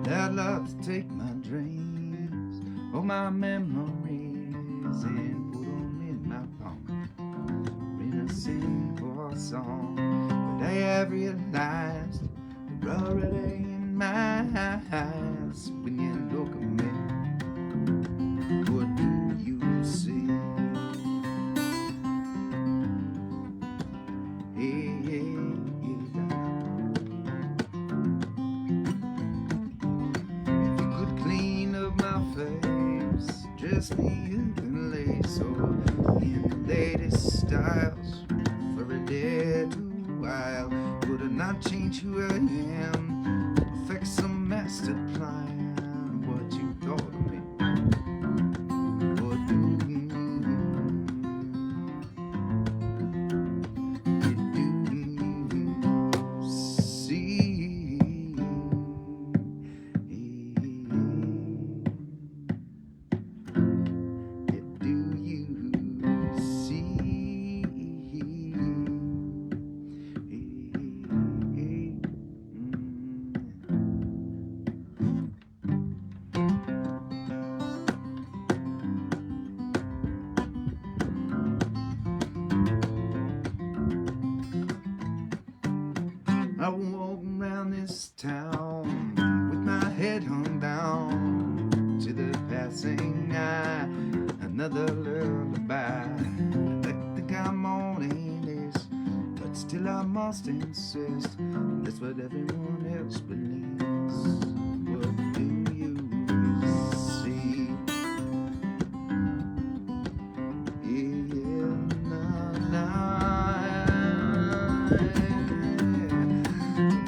that loves to take my dreams, all my memories, and put them in my palm. In a simple song, but I have realized they're already in my eyes. When you look at me, what do you see? Hey, hey, if you could clean up my face, dress me up in lace or in the latest styles for a little while, would I not change who I am? Perfect some master plan. What you thought of me? What do you see? Do you see? I walk around this town with my head hung down to the passing eye. Another lullaby. I think I'm on this, but still I must insist that's what everyone else believes. What do you see? Yeah,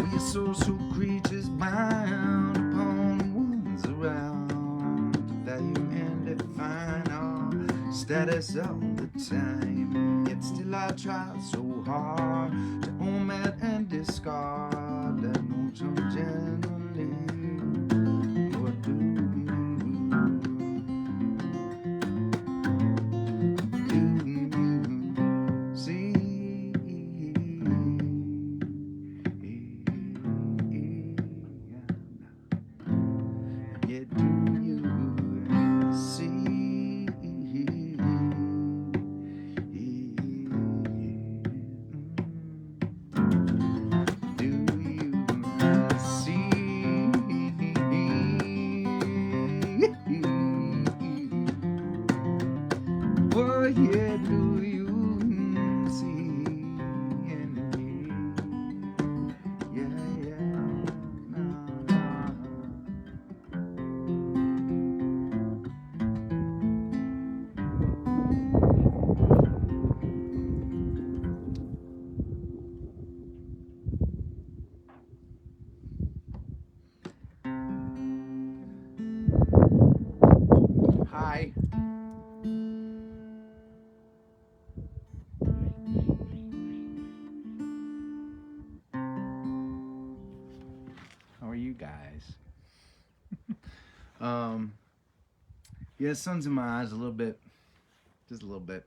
we are social creatures bound upon the ones around to value and define our status all the time. Yet still I try so hard to own that and discard that notion generally. What do you see? Yeah, do you see? Do you see? Oh yeah, do you see? Yeah, yeah, nah. Hi. How are you guys? Yeah, sun's in my eyes a little bit, just a little bit.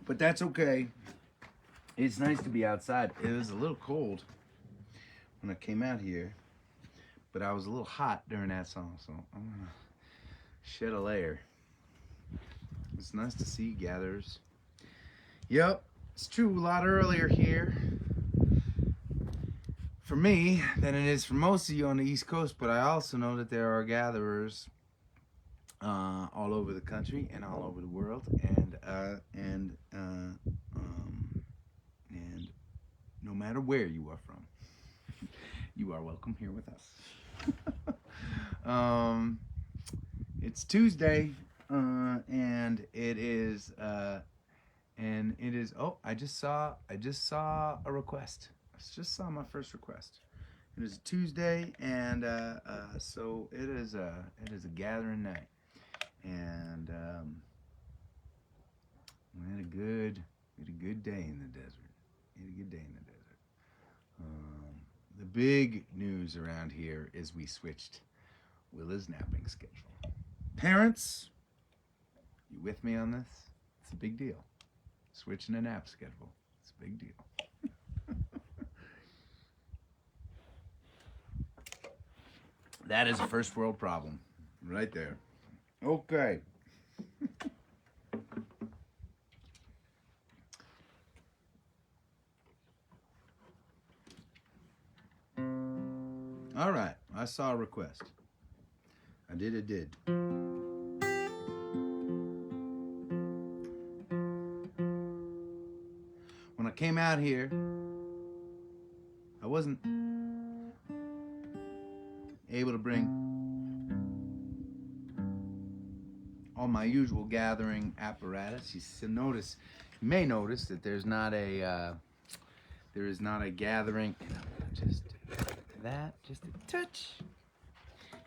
But that's okay. It's nice to be outside. It was a little cold when I came out here, but I was a little hot during that song, so I'm gonna shed a layer. It's nice to see you gatherers. Yep, it's true, a lot earlier here for me than it is for most of you on the East Coast, but I also know that there are gatherers all over the country and all over the world, and no matter where you are from, you are welcome here with us. It's Tuesday, and it is. Oh, I just saw a request. I just saw my first request. It is a Tuesday, and so it is a gathering night, and we had a good day in the desert. The big news around here is we switched Willa's napping schedule. Parents, you with me on this? It's a big deal. Switching a nap schedule. It's a big deal. That is a first world problem right there. Okay. All right. I saw a request. I did. When I came out here, I wasn't able to bring all my usual gathering apparatus. You may notice that there is not a gathering. Just just a touch.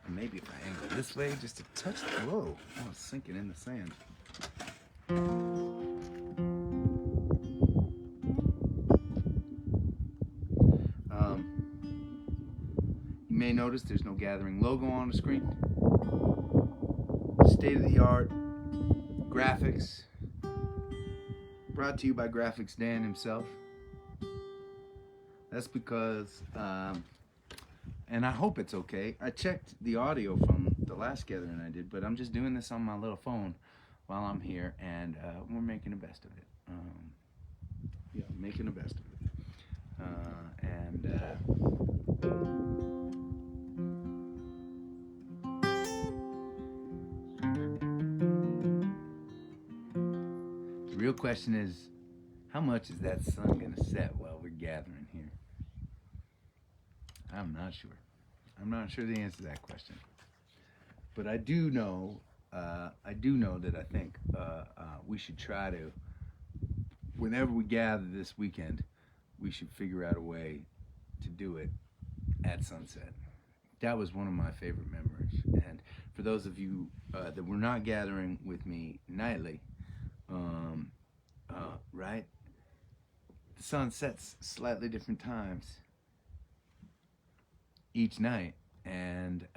And maybe if I angle this way, just a touch. Whoa! Oh, it's sinking in the sand. You may notice there's no gathering logo on the screen. State-of-the-art graphics, brought to you by Graphics Dan himself. That's because, and I hope it's okay, I checked the audio from the last gathering I did, but I'm just doing this on my little phone while I'm here, and we're making the best of it. Making the best of it. The real question is, how much is that sun gonna set while we're gathering here? I'm not sure. I'm not sure the answer to that question. But I do know that I think we should try to, whenever we gather this weekend, we should figure out a way to do it at sunset. That was one of my favorite memories. And for those of you that were not gathering with me nightly, right? The sun sets slightly different times each night, and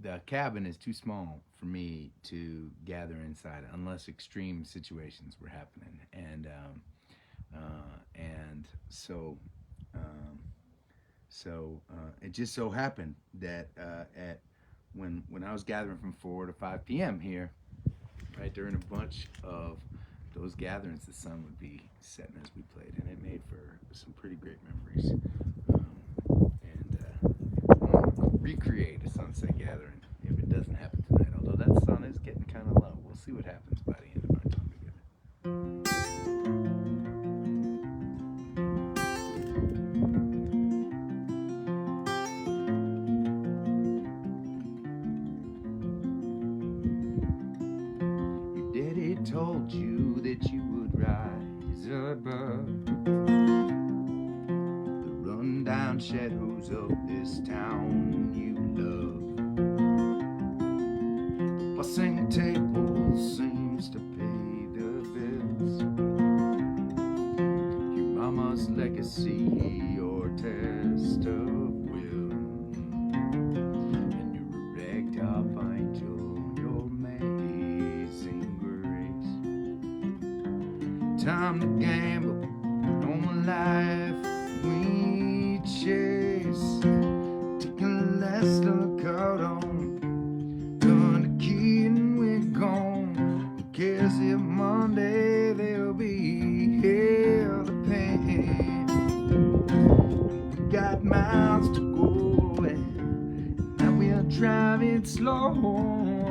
the cabin is too small for me to gather inside unless extreme situations were happening, and so it just so happened that when I was gathering from 4 to 5 p.m. here, right, during a bunch of those gatherings, the sun would be setting as we played, and it made for some pretty great memories. I want to recreate a sunset gathering if it doesn't happen tonight, although that sun is getting kind of low. We'll see what happens by the end of our time together. Told you that you would rise above the rundown shadows of this town you love. The bussing table seems to pay the bills. Your mama's legacy or test of will, and you're a ragtop angel, you're amazing. Time to gamble on the life we chase. Taking a last look out on, turn the key and we're gone. Who cares if Monday there'll be hell to pay? We got miles to go, and now we're driving slow,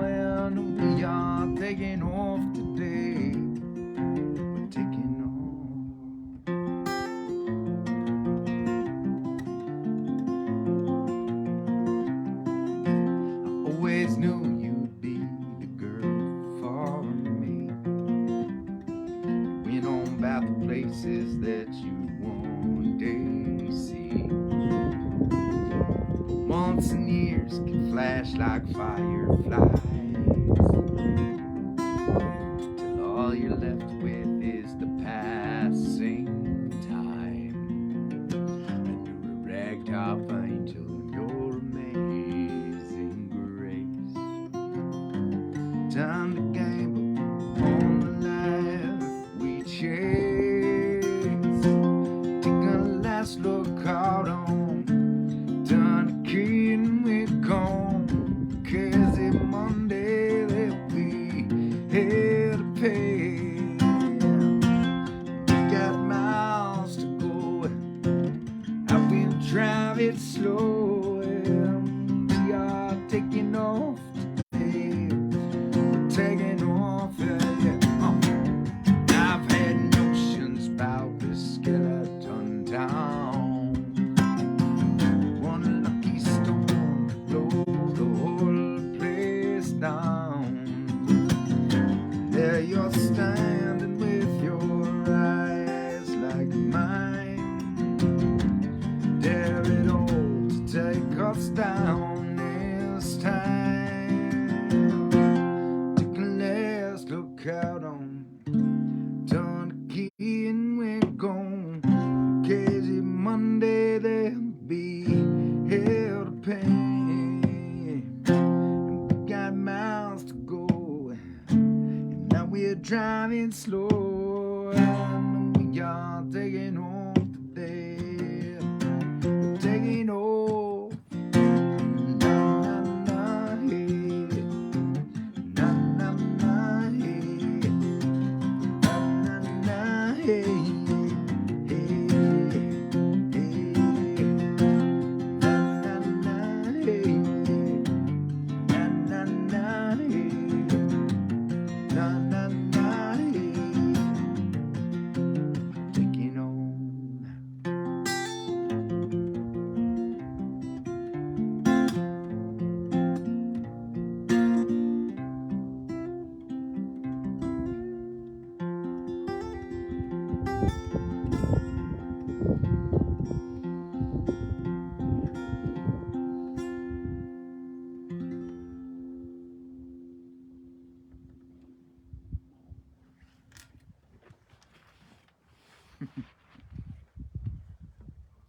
and we are taking off today. Knew you'd be the girl for me. Went on about the places that you one day see. Months and years can flash like fireflies, till all you're left with is the passing time. And you're a ragtop angel, you're amazing. Time to gamble on the life we chase. Take a last look out on, turn the key and it slow, and we are taking off today. We're taking off, yeah. I've had notions about this skeleton town. One lucky storm blow the whole place down. There you're standing with your eyes like mine. Dare it all to take us down this time. Take a last look out on turn the key and we're gone. Crazy Monday, there'll be hell to pay. And we got miles to go, and now we're driving slow. And we are taking off today. We're taking off. Na na na hey. Na na na hey. Na na na hey.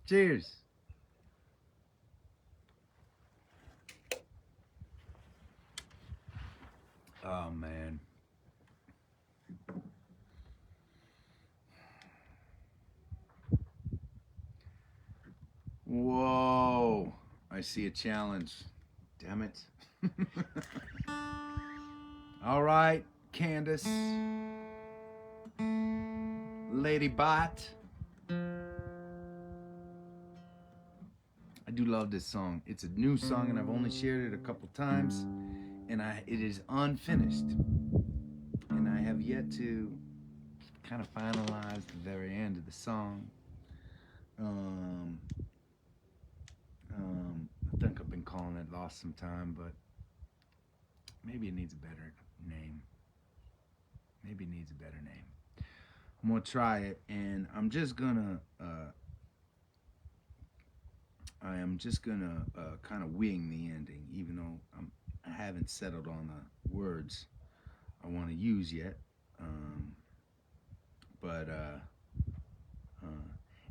Cheers. Oh man. Whoa. I see a challenge. Damn it. All right, Candace. Lady Bot. I do love this song. It's a new song and I've only shared it a couple times, and it is unfinished. And I have yet to kind of finalize the very end of the song. I think I've been calling it Lost Some Time, but maybe it needs a better name. Maybe it needs a better name. I'm gonna try it, and I'm just gonna kind of wing the ending, even though I haven't settled on the words I want to use yet.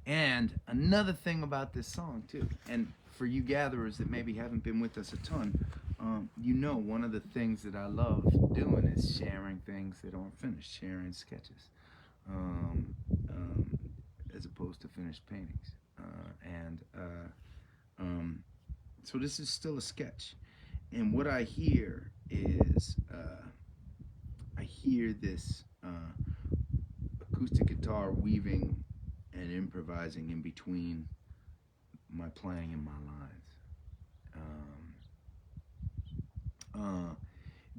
And another thing about this song too, and for you gatherers that maybe haven't been with us a ton, one of the things that I love doing is sharing things that aren't finished, sharing sketches, as opposed to finished paintings. So this is still a sketch, and what I hear is I hear this acoustic guitar weaving and improvising in between my playing and my lines.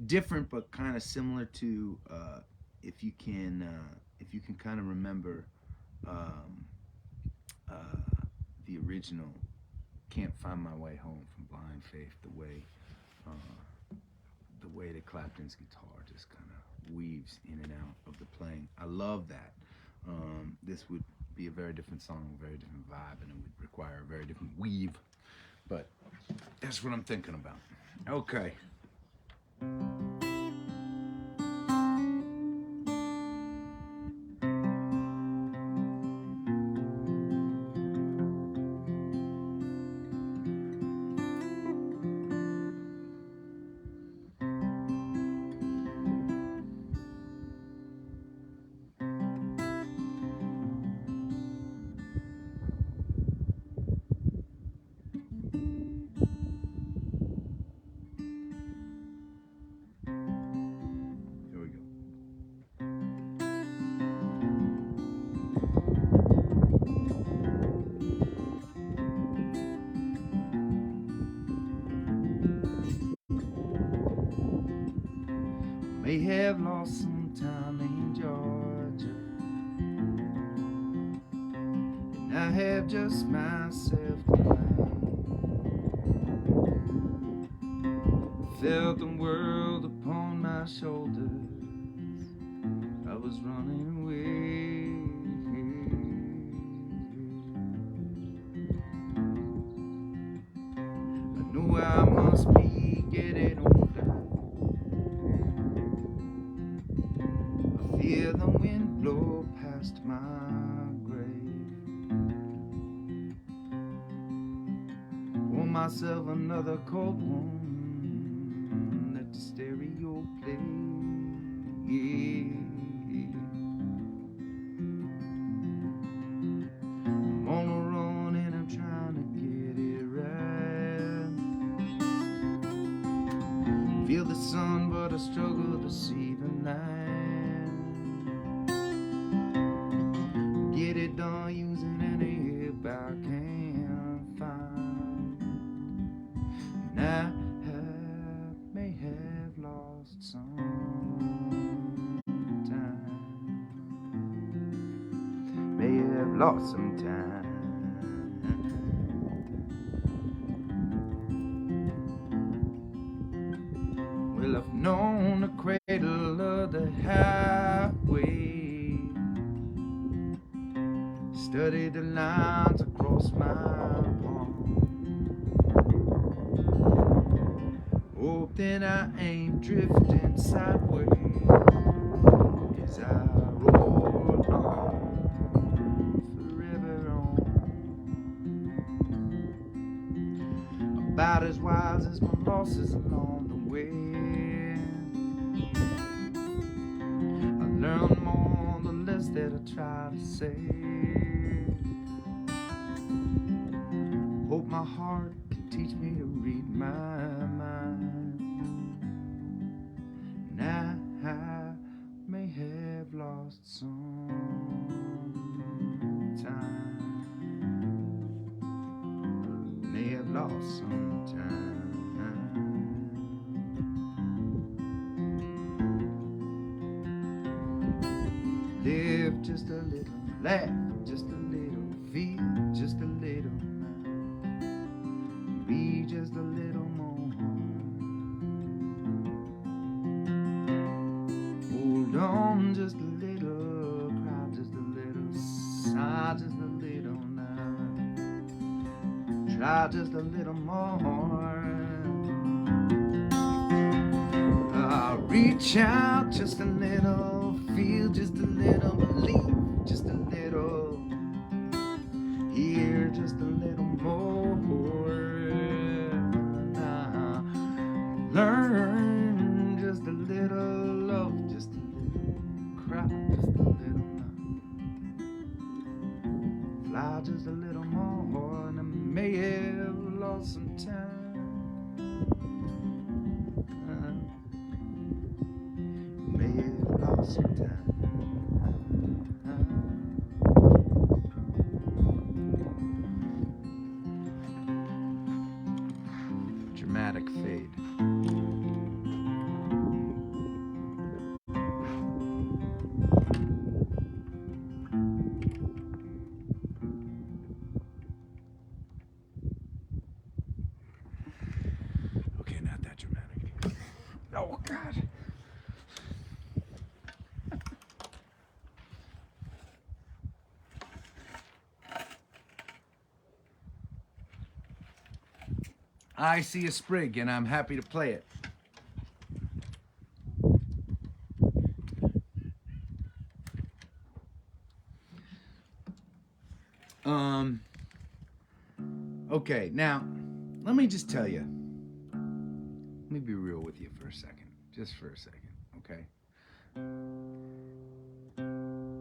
Different, but kind of similar to if you can kind of remember the original "Can't Find My Way Home" from Blind Faith, the way that Clapton's guitar just kind of weaves in and out of the playing. I love that. This would be a very different song, a very different vibe, and it would require a very different weave. But that's what I'm thinking about. Okay. I have just myself to blame. Felt the world upon my shoulders. I was running away. I know I must be getting older. I feel the wind blow past my grave. Pour myself another cold one. Let the stereo play. I'm on a run and I'm trying to get it right. Feel the sun, but I struggle to see the line. Get it done using any help I can find. And I may have lost some time. May have lost some time. Well, I've known the cradle of the highway, studied the lines across my palm, hope that I ain't drifting sideways as I roll on, forever on. About as wise as my losses along the way. I learn more the less that I try to say. Hope my heart can teach me to read my mind. And I may have lost some time. May have lost some time. Live just a little, laugh just a little, feel just a little, be just a little more. Hold on just a little, cry just a little, sigh just a little now, try just a little more. Reach out just a little, feel just a little, believe just a little, hear just a little more. Now, learn just a little, love just a little, cry just a little now, fly just a little more, and I may have lost some time. Some time. Dramatic fade. Okay, not that dramatic. Oh, God. I see a sprig and I'm happy to play it. Okay, now, let me just tell you. Let me be real with you for a second. Just for a second, okay?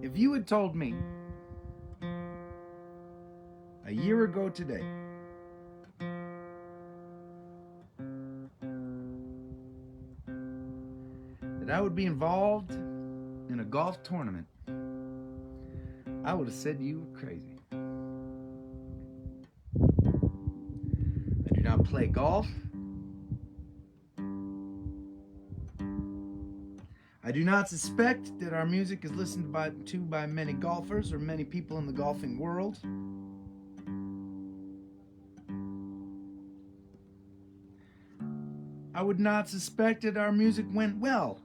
If you had told me a year ago today that I would be involved in a golf tournament, I would have said you were crazy. I do not play golf. I do not suspect that our music is listened to by many golfers or many people in the golfing world. I would not suspect that our music went well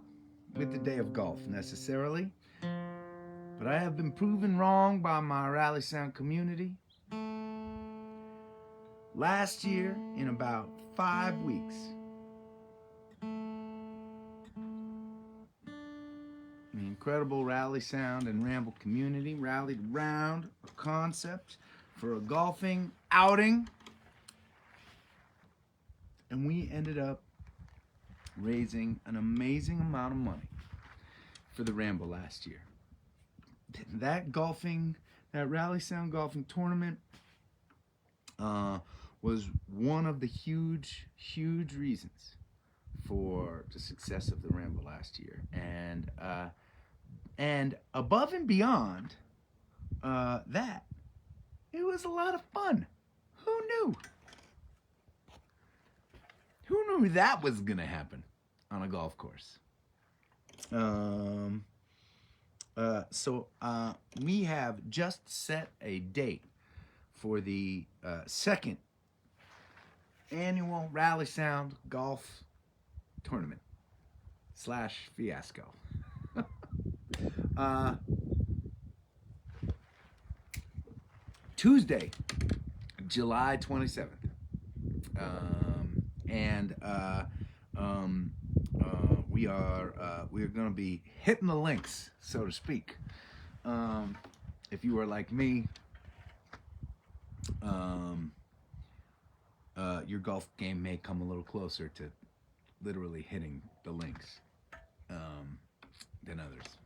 with the day of golf necessarily, but I have been proven wrong by my Rally Sound community. Last year, in about 5 weeks, the incredible Rally Sound and Ramble community rallied around a concept for a golfing outing, and we ended up raising an amazing amount of money for the Ramble last year. That Rally Sound golfing tournament was one of the huge reasons for the success of the Ramble last year, and above and beyond that, it was a lot of fun. Who knew? Who knew that was gonna happen on a golf course? So we have just set a date for the second annual Rally Sound Golf Tournament / fiasco. Tuesday, July 27th. We're going to be hitting the links, so to speak. If you are like me, your golf game may come a little closer to literally hitting the links than others.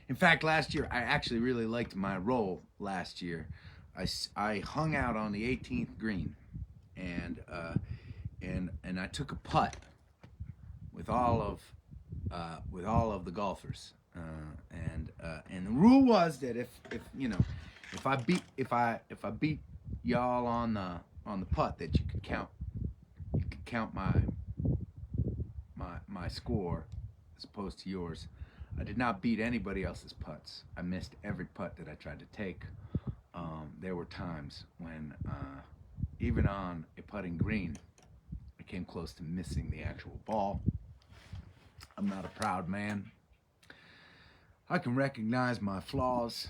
In fact, last year I actually really liked my roll. Last year, I hung out on the 18th green, and I took a putt with all of the golfers, and the rule was that if I beat y'all on the putt, that you could count my score as opposed to yours. I did not beat anybody else's putts. I missed every putt that I tried to take. There were times when even on a putting green, I came close to missing the actual ball. I'm not a proud man. I can recognize my flaws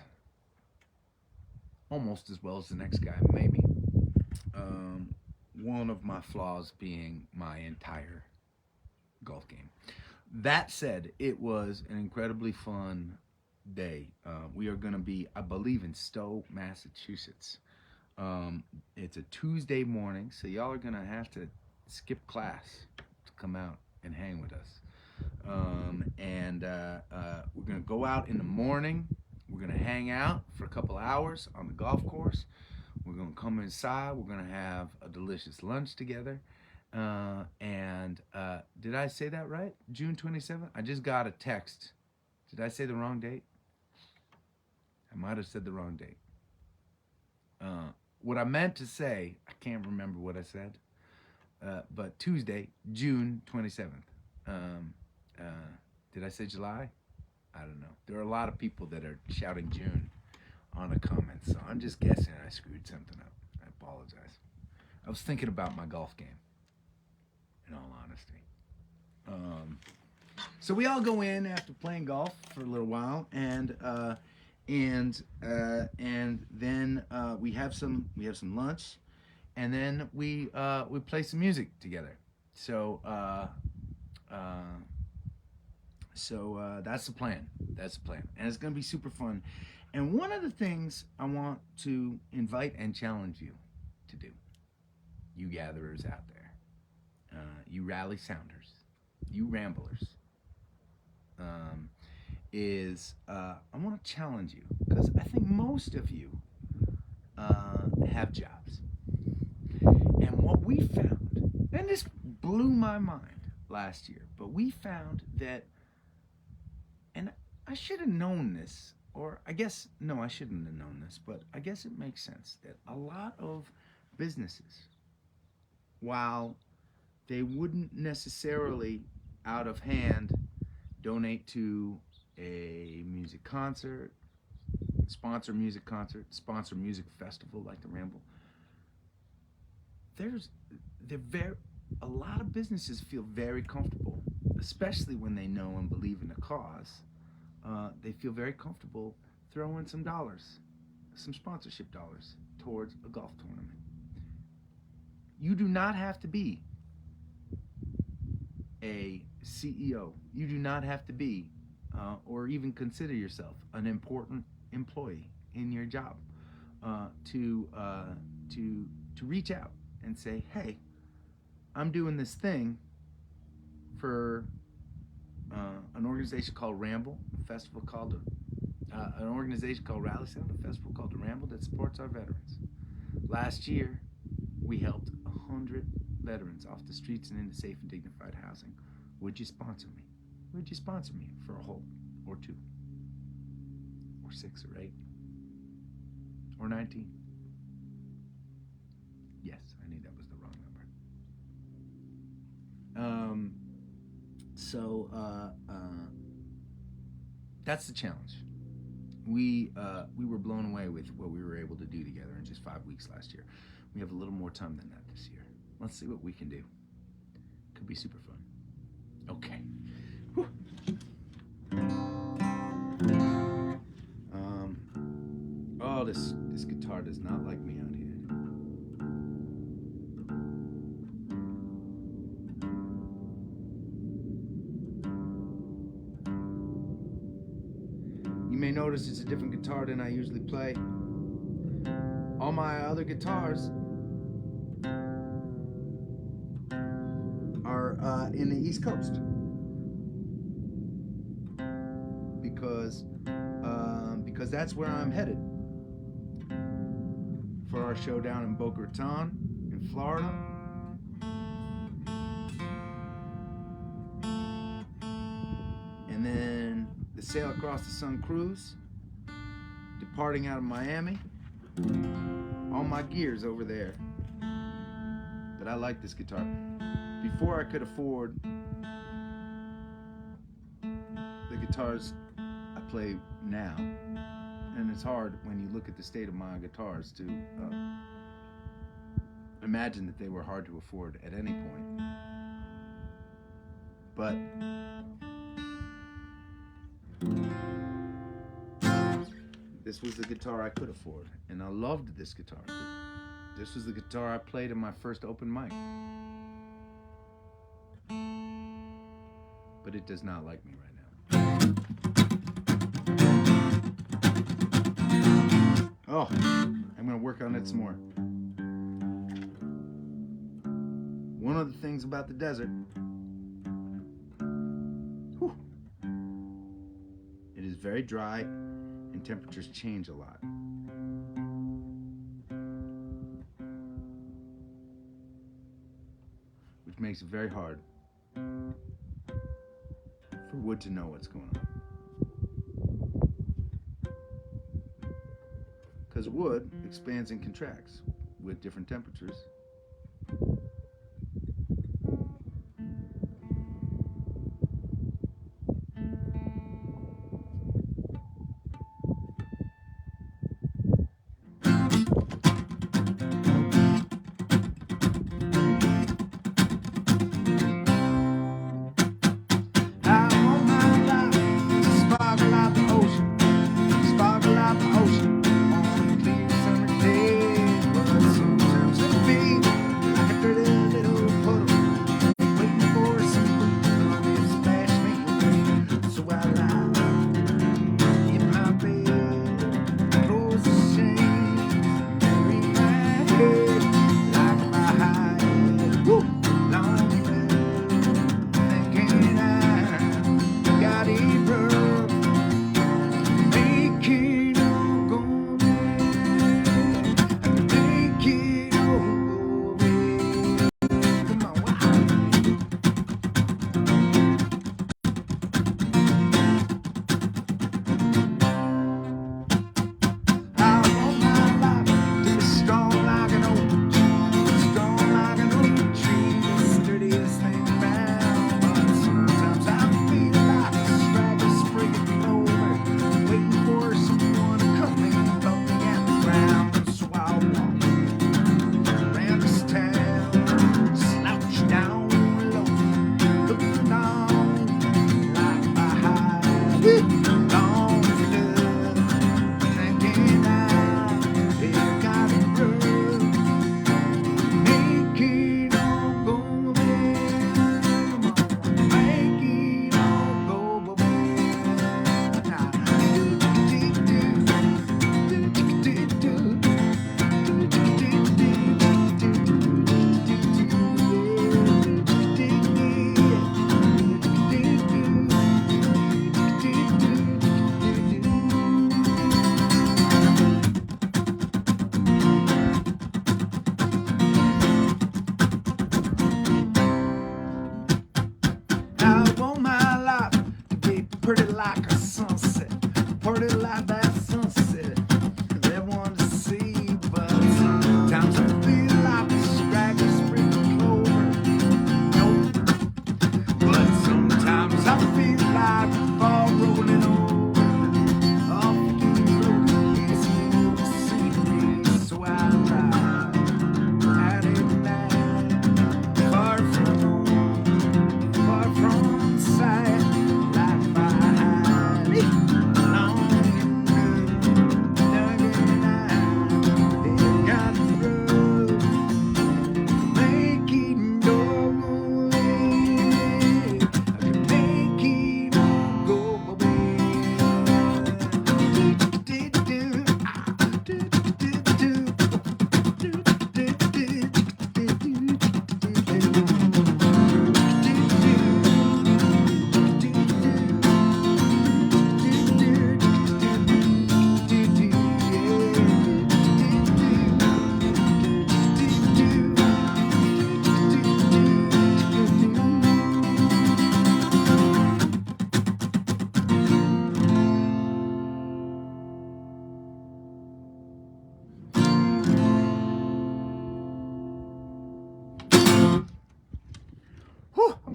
almost as well as the next guy, maybe. One of my flaws being my entire golf game. That said, it was an incredibly fun day. We are going to be, I believe, in Stowe, Massachusetts. It's a Tuesday morning, so y'all are going to have to skip class to come out and hang with us. We're going to go out in the morning. We're going to hang out for a couple hours on the golf course. We're going to come inside. We're going to have a delicious lunch together. Did I say that right? June 27th? I just got a text. Did I say the wrong date? I might have said the wrong date. What I meant to say, I can't remember what I said. But Tuesday, June 27th. Did I say July? I don't know. There are a lot of people that are shouting June on a comment, so I'm just guessing I screwed something up. I apologize. I was thinking about my golf game, in all honesty. So we all go in after playing golf for a little while, and then we have some lunch, and then we play some music together. So that's the plan. And it's going to be super fun. And one of the things I want to invite and challenge you to do, you gatherers out there, you Rally Sounders, you Ramblers, is I want to challenge you, because I think most of you have jobs. And what we found, and this blew my mind last year, but we found that, and I should have known this, or I guess, no, I shouldn't have known this, but I guess it makes sense that a lot of businesses, while they wouldn't necessarily out of hand donate to a music concert, sponsor music festival like the Ramble, a lot of businesses feel very comfortable, especially when they know and believe in the cause. They feel very comfortable throwing some dollars, some sponsorship dollars, towards a golf tournament. You do not have to be a CEO. You do not have to be, or even consider yourself an important employee in your job to reach out and say, "Hey, I'm doing this thing for an organization called Ramble, a festival called an organization called Rally Sound, a festival called the Ramble that supports our veterans. Last year, we helped 100 veterans off the streets and into safe and dignified housing. Would you sponsor me? Would you sponsor me for a hole, or 2, or 6, or 8, or 19? Yes, I knew that was the wrong number. That's the challenge. We were blown away with what we were able to do together in just 5 weeks last year. We have a little more time than that this year. Let's see what we can do. Could be super fun. Okay. Whew. Oh, this guitar does not like me out here. You may notice it's a different guitar than I usually play. All my other guitars are in the East Coast because that's where I'm headed for our show down in Boca Raton in Florida. And then the Sail Across the Sun cruise, departing out of Miami. All my gear's over there. But I like this guitar. Before I could afford the guitars I play now, and it's hard when you look at the state of my guitars to imagine that they were hard to afford at any point. But this was the guitar I could afford, and I loved this guitar. This was the guitar I played in my first open mic. But it does not like me right now. Oh, I'm gonna work on it some more. One of the things about the desert, it is very dry and temperatures change a lot. Which makes it very hard for wood to know what's going on. Because wood expands and contracts with different temperatures. Sparkle out the ocean on a clear summer day, but sometimes it feels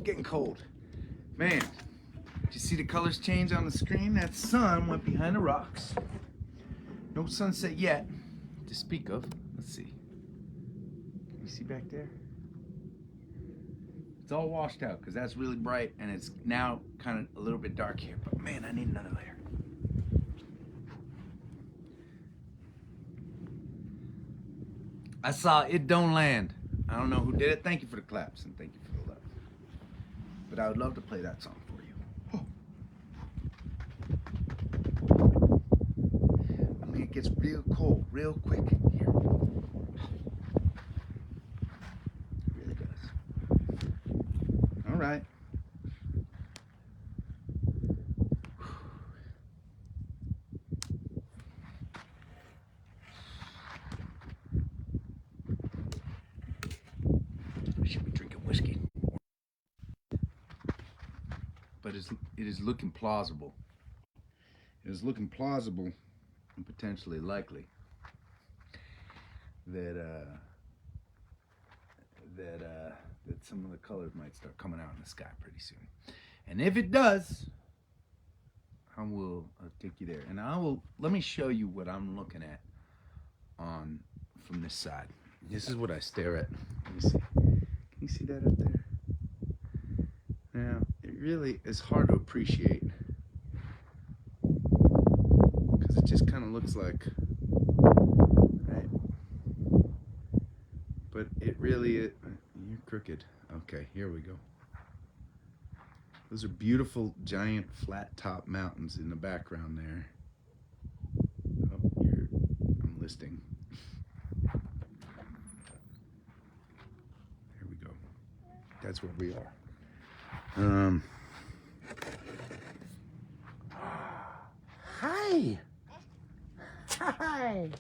getting cold. Man, did you see the colors change on the screen? That sun went behind the rocks. No sunset yet to speak of. Let's see. Can you see back there? It's all washed out because that's really bright and it's now kind of a little bit dark here. But man, I need another layer. I saw It Don't Land. I don't know who did it. Thank you for the claps and thank you for the love. But I would love to play that song for you. Oh. I mean, it gets real cold real quick here. It really does. All right. I should be drinking whiskey. But it is looking plausible. It is looking plausible and potentially likely that some of the colors might start coming out in the sky pretty soon. And if it does, I will take you there. And let me show you what I'm looking at from this side. This is what I stare at. Let me see. Can you see that up there? Now, it really is hard to appreciate because it just kind of looks like, right? But it really is, you're crooked. Okay, here we go. Those are beautiful, giant, flat-top mountains in the background there. Oh, I'm listing. There we go. That's where we are. Hi. Hi.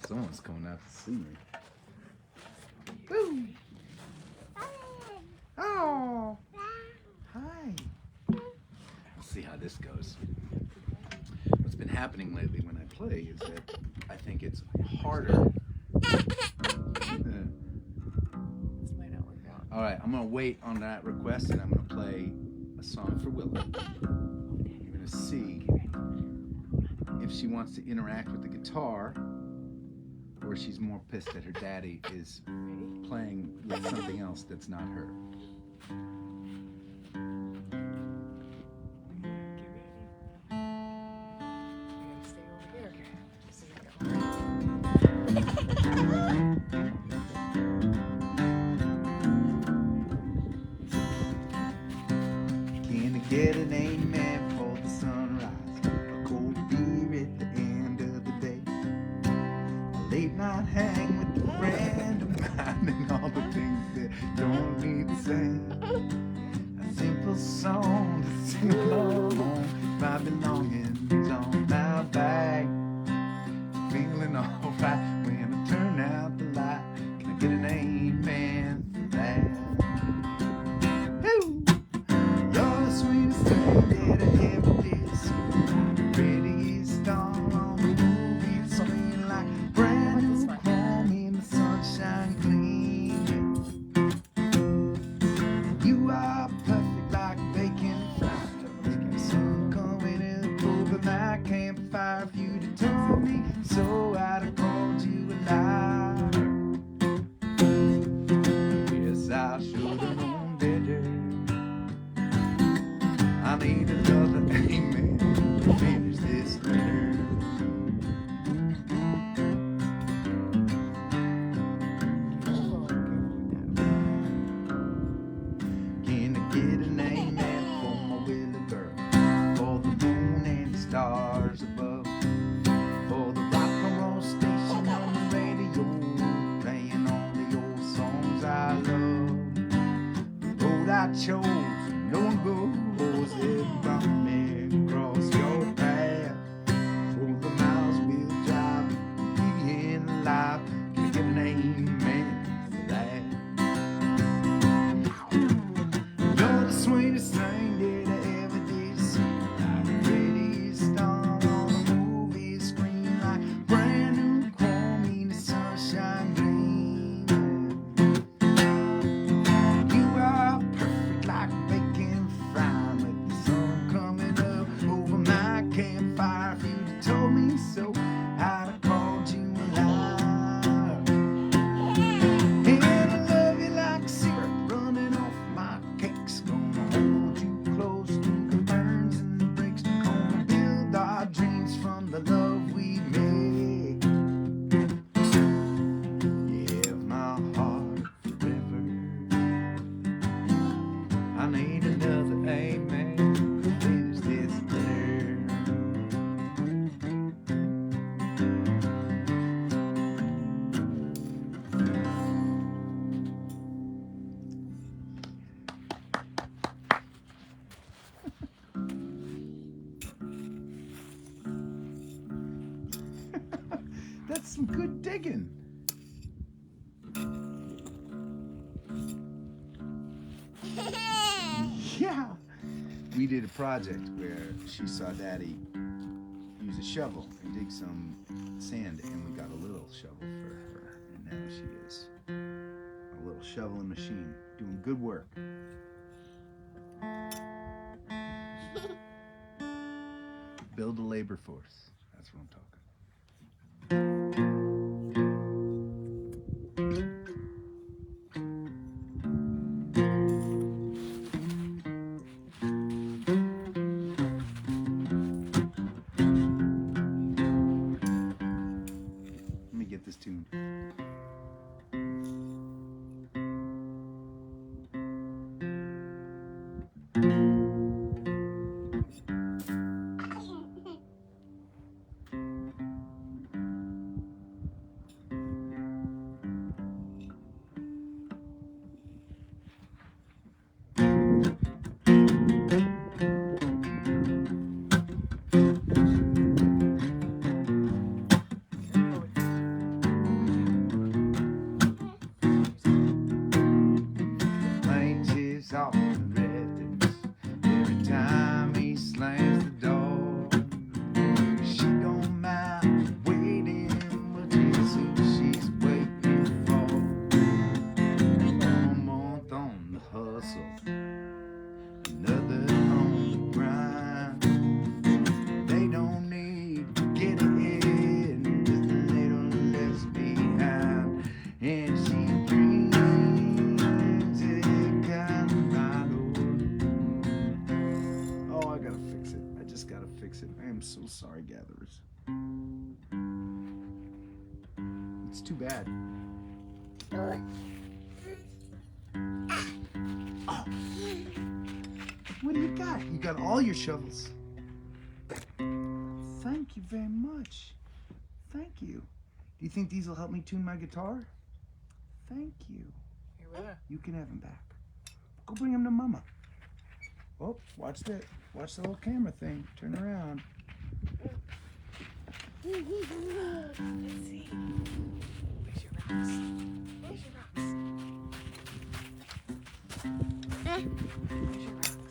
Someone's coming out to see me. Woo. Oh. Hi. We'll see how this goes. What's been happening lately when I play is that I think it's harder. All right, I'm gonna wait on that request and I'm gonna play a song for Willow. You're gonna see if she wants to interact with the guitar or she's more pissed that her daddy is playing with something else that's not her. Get an amen for the sunrise, a cold beer at the end of the day, a late night hang with a friend of mine, and all the things that don't need to say. A simple song to sing along, my belongings on my back, feeling alright when I turn out the light. Can I get an amen for that? Sweetest thing that I ever did see. Prettiest star on the movie screen, like brand new chrome in the sunshine gleaming. You are perfect like bacon fry. The sun coming in over my campfire. If you'd have told me so, I'd have called you a liar. Yes, I should have known better. I need another amen to finish this letter. Can I get an amen for my Willie bird, for the moon and the stars above, for the rock and roll station on the radio, playing all the old songs I love. The road I chose, no one goes. It brought me across your path. For the miles we'll drive, being alive. Can I get an amen for that? You're the sweetest thing that I ever did see. Like the prettiest star on a movie screen, like brand new chrome in the sunshine gleaming. That's some good digging. Yeah. We did a project where she saw Daddy use a shovel and dig some sand, and we got a little shovel for her, and now she is a little shoveling machine doing good work. Build a labor force. That's what I'm talking. Let me get this tuned. Off the reds every time he slams the door. She don't mind waiting, but it's who she's waiting for. 1 month on the hustle, another on the grind. They don't need to get ahead, just a little less behind. And she dreams it kind of fix it. I am so sorry, gatherers. It's too bad. Oh. What do you got? You got all your shovels. Thank you very much. Thank you. Do you think these will help me tune my guitar? Thank you. You can have them back. Go bring them to Mama. Oh, watch that. Watch the little camera thing. Turn around. Let's see. Where's your rocks? Where's your rocks? Where's your rocks?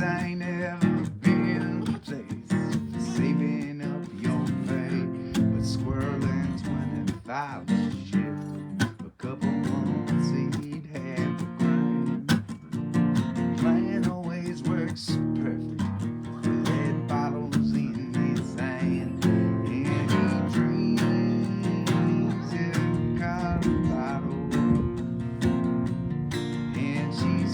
I ain't ever been a place for saving up your pay, but squirreling 25 shift, a couple months he'd have to grind. Plan always works perfect, lead bottles in his hand, and he dreams in Colorado, and she's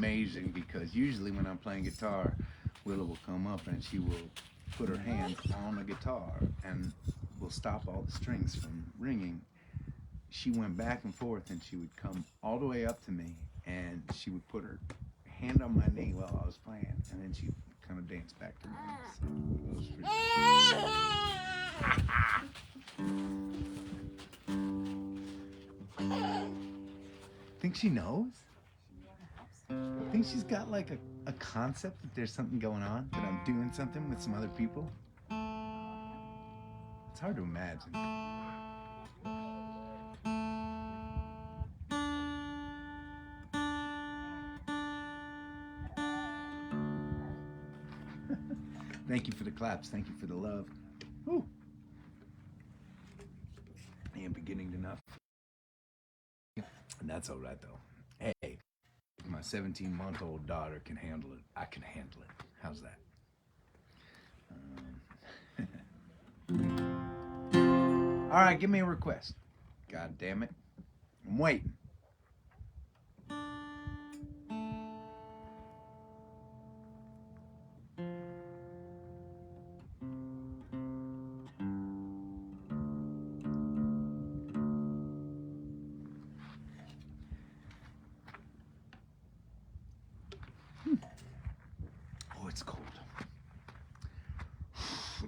amazing because usually when I'm playing guitar, Willow will come up and she will put her hands on the guitar and will stop all the strings from ringing. She went back and forth and she would come all the way up to me and she would put her hand on my knee while I was playing and then she'd kind of dance back to me. So it was pretty. Think she knows? I think she's got like a concept that there's something going on, that I'm doing something with some other people. It's hard to imagine. Thank you for the claps. Thank you for the love. Whew. I am beginning to enough. And that's all right, though. Hey, if my 17-month-old daughter can handle it, I can handle it. How's that? All right, give me a request. God damn it. I'm waiting. Oh, it's cold.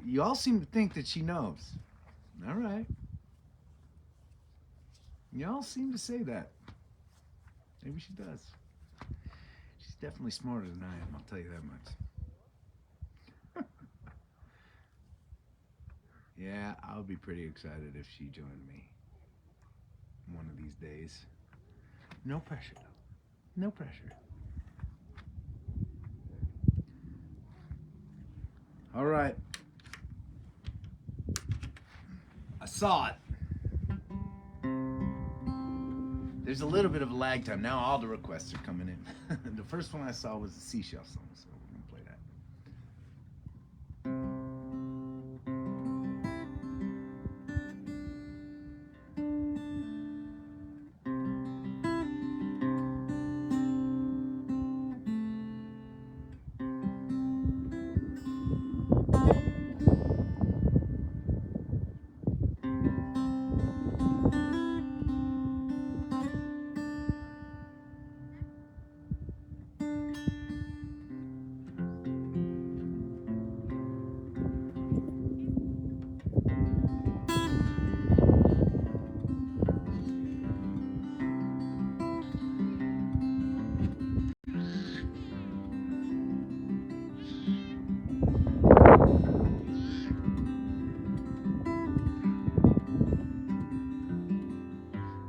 You all seem to think that she knows. All right. Y'all seem to say that. Maybe she does. She's definitely smarter than I am, I'll tell you that much. Yeah, I'll be pretty excited if she joined me one of these days. No pressure, though. No pressure. All right. I saw it. There's a little bit of a lag time. Now all the requests are coming in. The first one I saw was the Seashell song, so we're going to play that.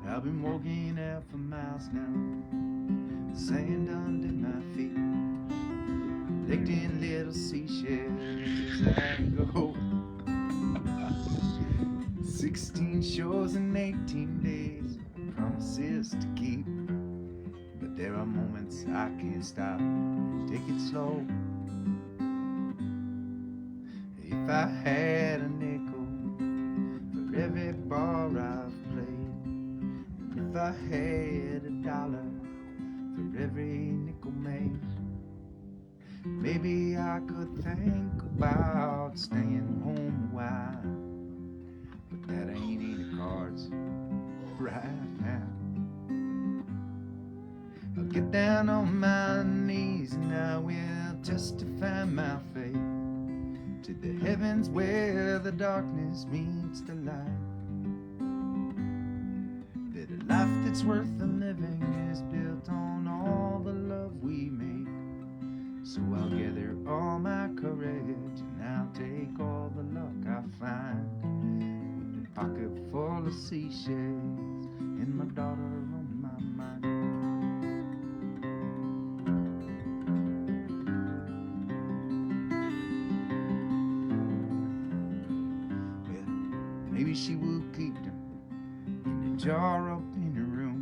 I've been walking out for miles now, sand under my feet, collecting little seashells as I go. 16 shores in 18 days, promises to keep, but there are moments I can't stop, take it slow. If I had a nickel for every bar I've played, if I had $1 for every nickel made, maybe I could think about staying home a while, but that ain't in the cards right now. I'll get down on my knees and I will testify my faith to the heavens where the darkness meets the light. That a life that's worth the living is built on all the love we make. So I'll gather all my courage and I'll take all the luck I find, with a pocket full of seashells and my daughter on my mind. Well, maybe she will keep them in a jar up in her room,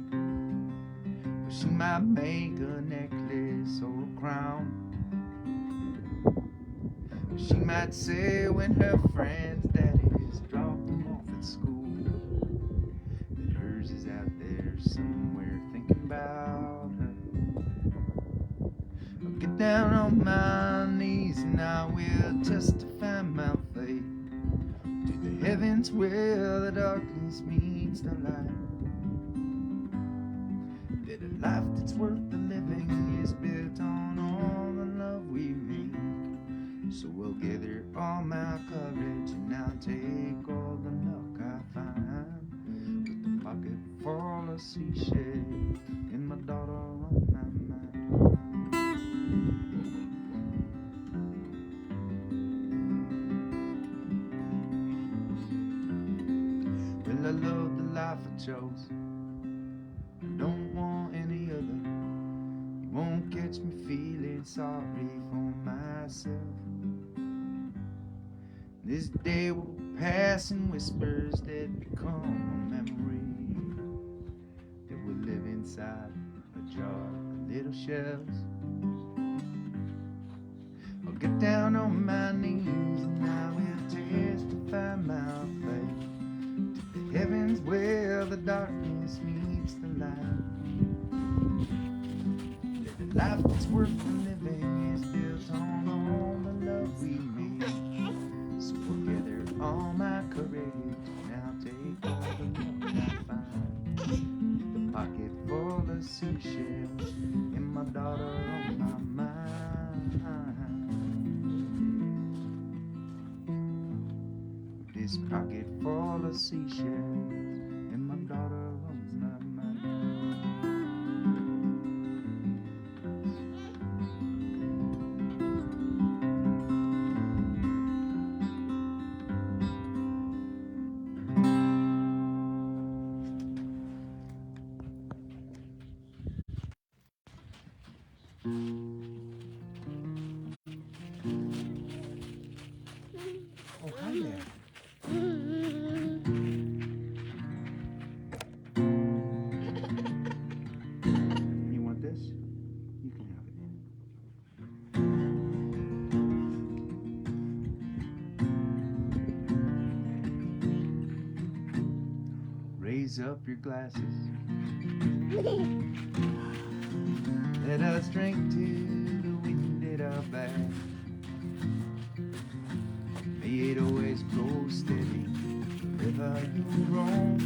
or she might make a necklace or a crown. She might say when her friend's daddies dropped them off at school that hers is out there somewhere thinking about her. down on my knees and I will testify my faith to the heavens where the darkness meets the light. That a life that's worth the living is built on all the love we make. So we'll gather all my courage and I'll take all the luck I find, with a pocket full of seashells and my daughter on my mind. Well, I love the life I chose, I don't want any other. You won't catch me feeling sorry for myself. This day will pass in whispers that become a memory, that will live inside a jar of little shells. I'll get down on my knees and I will testify my faith to the heavens where the darkness meets the light. That the life that's worth the living is built on all the love we make. So we'll gather all my courage and I'll take all the luck I find, the pocket full of seashells and my daughter on my mind. This pocket full of seashells and my daughter on my mind. Oh, hi there. You want this? You can have it. Raise up your glasses. Let us drink to the wind at our back. May it always blow steady wherever you roam.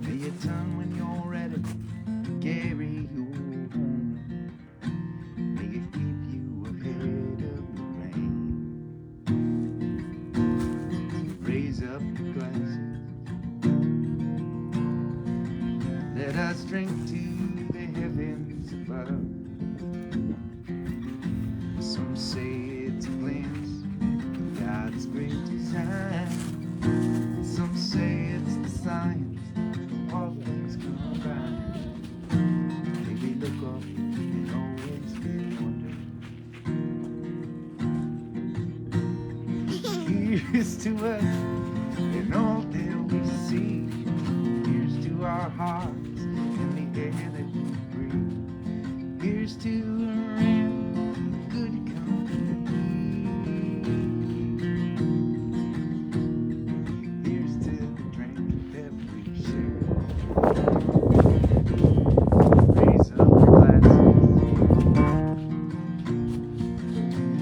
May it turn when you're ready to carry you home. May it keep you ahead of the rain. Raise up your glasses. Let us drink to the heavens above. Some say it's a glimpse of God's great design. Some say it's the science of all things combined. Maybe look up and always feel wonder. Here's to us and all that we see. Here's to our hearts and the air that we breathe. Here's to a real good company. Here's to the drink that we share. Raise up your glasses.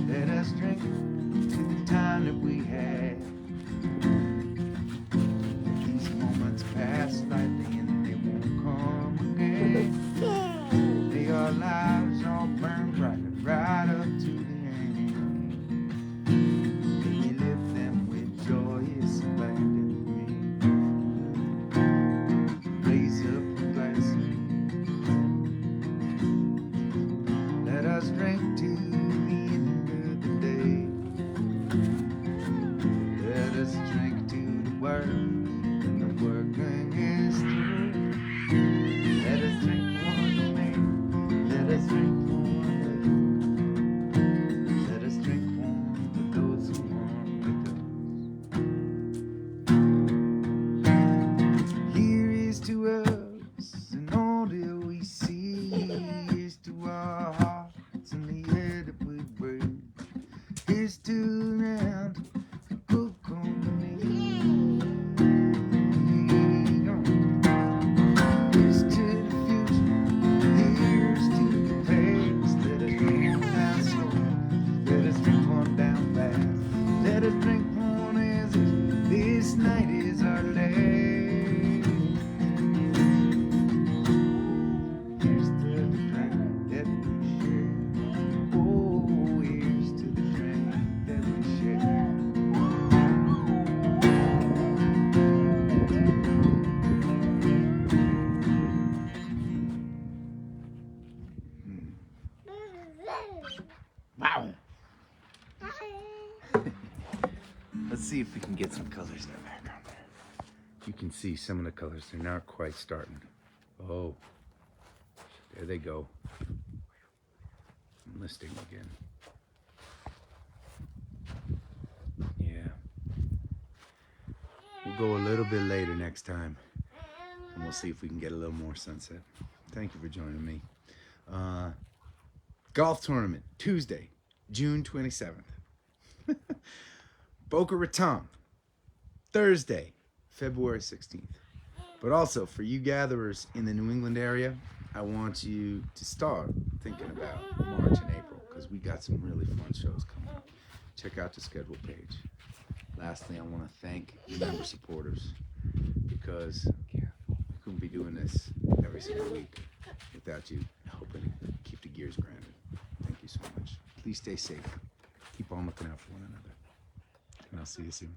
Let us drink to the time that we had. These moments pass lightly and they won't come again. May our lives all burn bright, right up to the end. May we live them with joyous abandon. Raise up your glasses. Let us drink to the end of the day. Let us drink to the work and the working is through. Let us drink one man. Let us drink one love. Let us drink one for those who aren't with us. Here is to us and all that we see. Here's to our hearts and the air that we breathe. Here's to them, good company. Let's see if we can get some colors in the background there. You can see some of the colors. They're not quite starting. Oh, there they go. Enlisting again. Yeah. We'll go a little bit later next time. And we'll see if we can get a little more sunset. Thank you for joining me. Golf tournament, Tuesday, June 27th. Boca Raton, Thursday, February 16th. But also, for you gatherers in the New England area, I want you to start thinking about March and April, because we got some really fun shows coming up. Check out the schedule page. Lastly, I want to thank the member supporters, because we couldn't be doing this every single week without you helping keep the gears grounded. Thank you so much. Please stay safe. Keep on looking out for one another. And I'll see you soon.